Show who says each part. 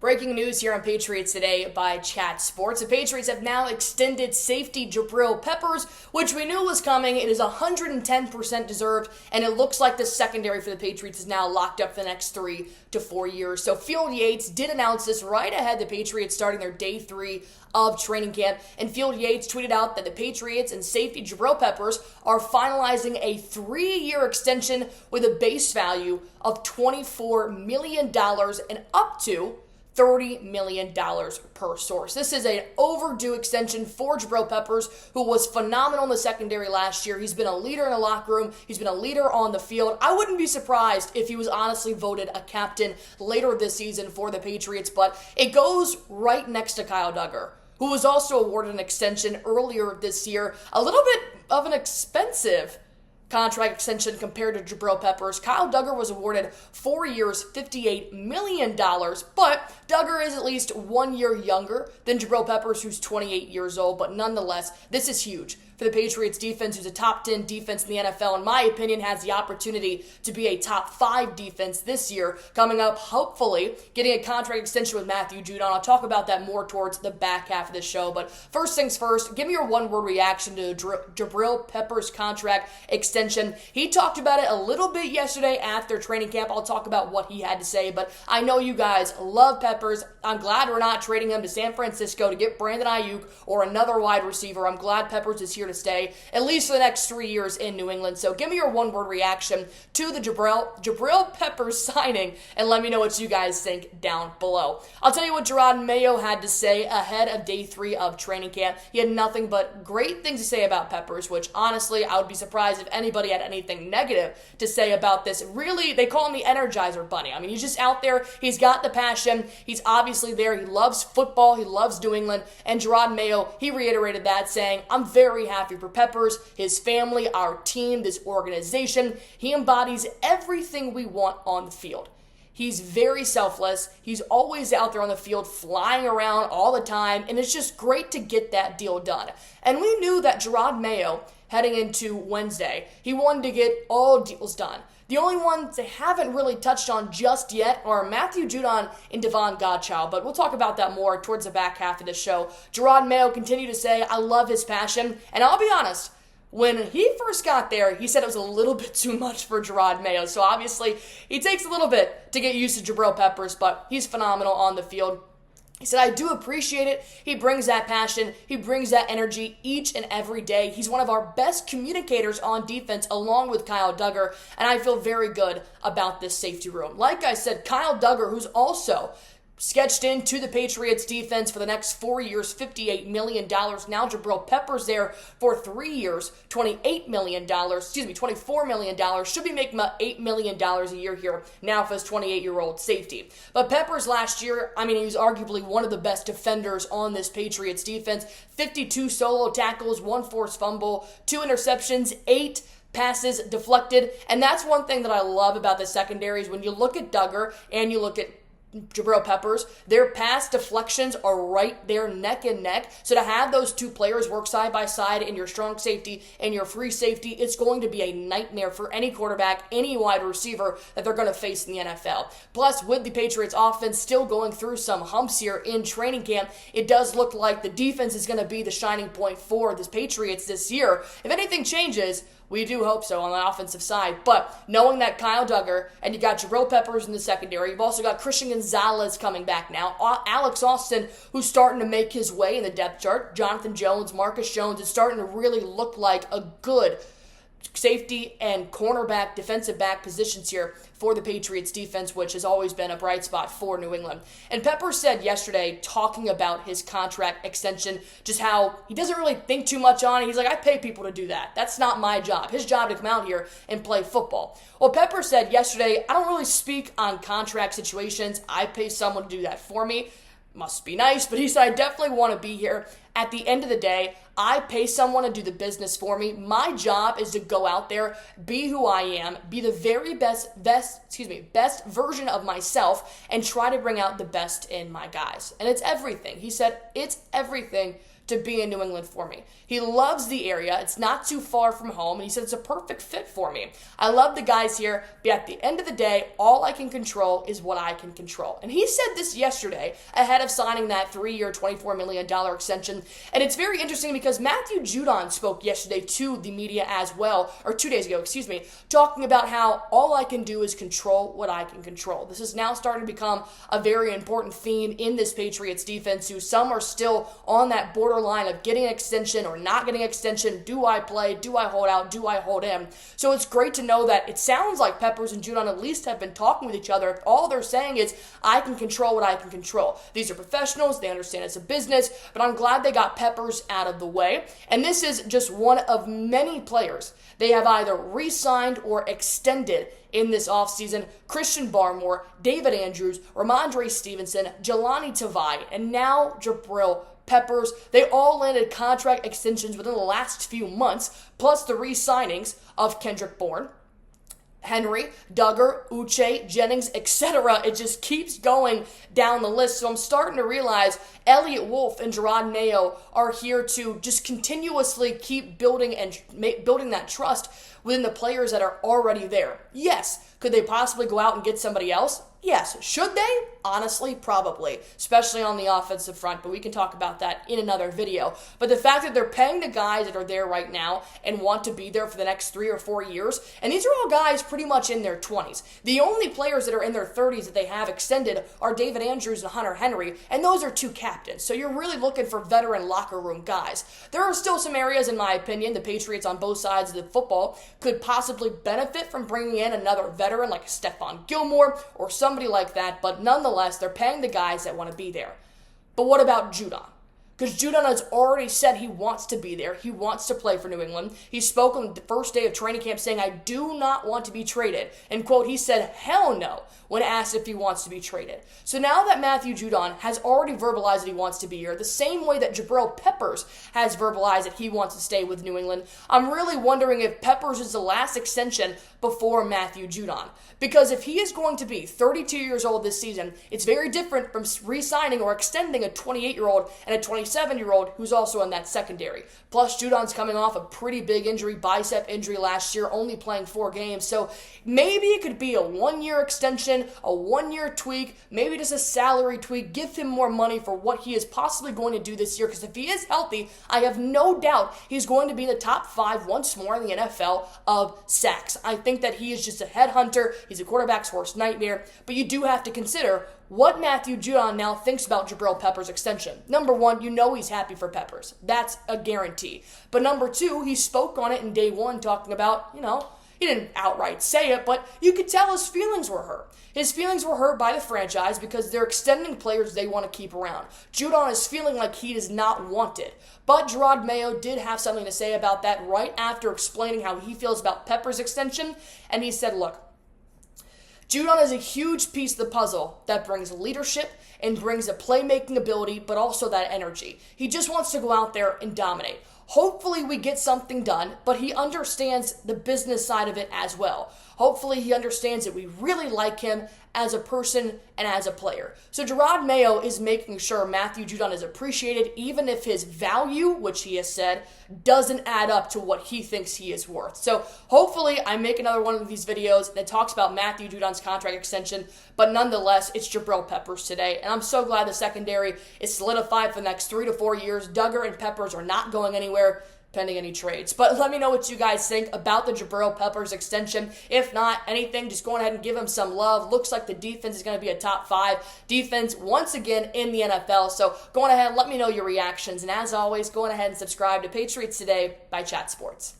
Speaker 1: Breaking news here on Patriots Today by Chat Sports. The Patriots have now extended safety Jabrill Peppers, which we knew was coming. It is 110% deserved, and it looks like the secondary for the Patriots is now locked up for the next 3 to 4 years. So Field Yates did announce this right ahead the Patriots starting their day 3 of training camp, and Field Yates tweeted out that the Patriots and safety Jabrill Peppers are finalizing a 3-year extension with a base value of $24 million and up to $30 million per source. This is an overdue extension for Jabrill Peppers, who was phenomenal in the secondary last year. He's been a leader in the locker room. He's been a leader on the field. I wouldn't be surprised if he was honestly voted a captain later this season for the Patriots, but it goes right next to Kyle Duggar, who was also awarded an extension earlier this year. A little bit of an expensive contract extension compared to Jabrill Peppers. Kyle Duggar was awarded 4 years, $58 million, but Duggar is at least 1 year younger than Jabrill Peppers, who's 28 years old, but nonetheless, this is huge for the Patriots defense, who's a top 10 defense in the NFL, in my opinion, has the opportunity to be a top 5 defense this year, coming up, hopefully, getting a contract extension with Matthew Judon. I'll talk about that more towards the back half of the show, but first things first, give me your one-word reaction to Jabrill Peppers' contract extension. He talked about it a little bit yesterday after training camp. I'll talk about what he had to say, but I know you guys love Peppers. I'm glad we're not trading him to San Francisco to get Brandon Ayuk or another wide receiver. I'm glad Peppers is here to stay, at least for the next 3 years in New England. So give me your one-word reaction to the Jabrill Peppers signing, and let me know what you guys think down below. I'll tell you what Jerod Mayo had to say ahead of day 3 of training camp. He had nothing but great things to say about Peppers, which honestly, I would be surprised if anybody had anything negative to say about this. Really, they call him the Energizer Bunny. I mean, he's just out there. He's got the passion. He's obviously there. He loves football. He loves New England. And Jerod Mayo, he reiterated that, saying, I'm very happy for Peppers, his family, our team, this organization. He embodies everything we want on the field. He's very selfless. He's always out there on the field, flying around all the time, and it's just great to get that deal done. And we knew that Jerod Mayo, heading into Wednesday, he wanted to get all deals done. The only ones they haven't really touched on just yet are Matthew Judon and Devon Godchild, but we'll talk about that more towards the back half of the show. Jerod Mayo continued to say, I love his passion, and I'll be honest, when he first got there, he said it was a little bit too much for Jerod Mayo, so obviously he takes a little bit to get used to Jabrill Peppers, but he's phenomenal on the field. He said, I do appreciate it. He brings that passion. He brings that energy each and every day. He's one of our best communicators on defense, along with Kyle Duggar, and I feel very good about this safety room. Like I said, Kyle Duggar, who's also sketched into the Patriots defense for the next 4 years, $58 million. Now Jabrill Peppers there for 3 years, $24 million. Should be making about $8 million a year here now for his 28-year-old safety. But Peppers last year, I mean, he was arguably one of the best defenders on this Patriots defense. 52 solo tackles, 1 forced fumble, 2 interceptions, 8 passes deflected. And that's one thing that I love about the secondary is when you look at Duggar and you look at Jabrill Peppers, their pass deflections are right there neck and neck. So to have those two players work side by side in your strong safety and your free safety, it's going to be a nightmare for any quarterback, any wide receiver that they're going to face in the NFL. Plus, with the Patriots offense still going through some humps here in training camp, it does look like the defense is going to be the shining point for the Patriots this year. If anything changes, we do hope so on the offensive side. But knowing that Kyle Duggar and you got Jabrill Peppers in the secondary, you've also got Christian Gonzalez coming back now. Alex Austin, who's starting to make his way in the depth chart. Jonathan Jones, Marcus Jones is starting to really look like a good safety and cornerback, defensive back positions here for the Patriots defense, which has always been a bright spot for New England. And Peppers said yesterday, talking about his contract extension, just how he doesn't really think too much on it. He's like, I pay people to do that. That's not my job. His job to come out here and play football. Well, Peppers said yesterday, I don't really speak on contract situations. I pay someone to do that for me. Must be nice, but he said, I definitely want to be here. At the end of the day, I pay someone to do the business for me. My job is to go out there, be who I am, be the very best version of myself, and try to bring out the best in my guys. And it's everything. He said, it's everything to be in New England for me. He loves the area. It's not too far from home, and he said it's a perfect fit for me. I love the guys here, but at the end of the day, all I can control is what I can control. And he said this yesterday ahead of signing that 3-year, $24 million extension. And it's very interesting because Matthew Judon spoke yesterday to the media as well, or 2 days ago, talking about how all I can do is control what I can control. This is now starting to become a very important theme in this Patriots defense, who some are still on that borderline of getting an extension or not getting an extension. Do I play? Do I hold out? Do I hold in? So it's great to know that it sounds like Peppers and Judon at least have been talking with each other. All they're saying is, I can control what I can control. These are professionals. They understand it's a business, but I'm glad they got Peppers out of the way. And this is just one of many players they have either re-signed or extended in this offseason. Christian Barmore, David Andrews, Ramondre Stevenson, Jelani Tavai, and now Jabrill Peppers. They all landed contract extensions within the last few months, plus the re-signings of Kendrick Bourne, Henry, Duggar, Uche, Jennings, etc. It just keeps going down the list. So I'm starting to realize Elliott Wolf and Jerod Mayo are here to just continuously keep building and building that trust within the players that are already there. Yes, could they possibly go out and get somebody else? Yes. Should they? Honestly, probably, especially on the offensive front, but we can talk about that in another video. But the fact that they're paying the guys that are there right now and want to be there for the next 3 or 4 years, and these are all guys pretty much in their 20s. The only players that are in their 30s that they have extended are David Andrews and Hunter Henry, and those are 2 captains. So you're really looking for veteran locker room guys. There are still some areas, in my opinion, the Patriots on both sides of the football could possibly benefit from bringing in another veteran like Stephon Gilmore or somebody like that, but nonetheless, they're paying the guys that want to be there. But what about Judon? Because Judon has already said he wants to be there. He wants to play for New England. He spoke on the first day of training camp saying, I do not want to be traded. And quote, he said, hell no, when asked if he wants to be traded. So now that Matthew Judon has already verbalized that he wants to be here, the same way that Jabrill Peppers has verbalized that he wants to stay with New England, I'm really wondering if Peppers is the last extension before Matthew Judon. Because if he is going to be 32 years old this season, it's very different from re-signing or extending a 28-year-old and a 27-year-old who's also in that secondary. Plus, Judon's coming off a pretty big injury, bicep injury last year, only playing 4 games. So maybe it could be a 1-year extension, a 1-year tweak, maybe just a salary tweak. Give him more money for what he is possibly going to do this year. Because if he is healthy, I have no doubt he's going to be in the top 5 once more in the NFL of sacks. I think that he is just a headhunter. He's a quarterback's worst nightmare. But you do have to consider what Matthew Judon now thinks about Jabrill Peppers' extension. Number 1, you know he's happy for Peppers. That's a guarantee. But number 2, he spoke on it in day 1 talking about, he didn't outright say it, but you could tell his feelings were hurt. His feelings were hurt by the franchise because they're extending players they want to keep around. Judon is feeling like he is not wanted. But Jerod Mayo did have something to say about that right after explaining how he feels about Peppers' extension. And he said, look, Judon is a huge piece of the puzzle that brings leadership and brings a playmaking ability, but also that energy. He just wants to go out there and dominate. Hopefully we get something done, but he understands the business side of it as well. Hopefully he understands that we really like him as a person and as a player. So Jerod Mayo is making sure Matthew Judon is appreciated, even if his value, which he has said, doesn't add up to what he thinks he is worth. So hopefully I make another one of these videos that talks about Matthew Judon's contract extension, but nonetheless, it's Jabrill Peppers today. And I'm so glad the secondary is solidified for the next 3 to 4 years. Duggar and Peppers are not going anywhere, pending any trades. But let me know what you guys think about the Jabrill Peppers extension. If not, anything, just go ahead and give him some love. Looks like the defense is going to be a top 5 defense once again in the NFL. So go on ahead, let me know your reactions. And as always, go on ahead and subscribe to Patriots Today by Chat Sports.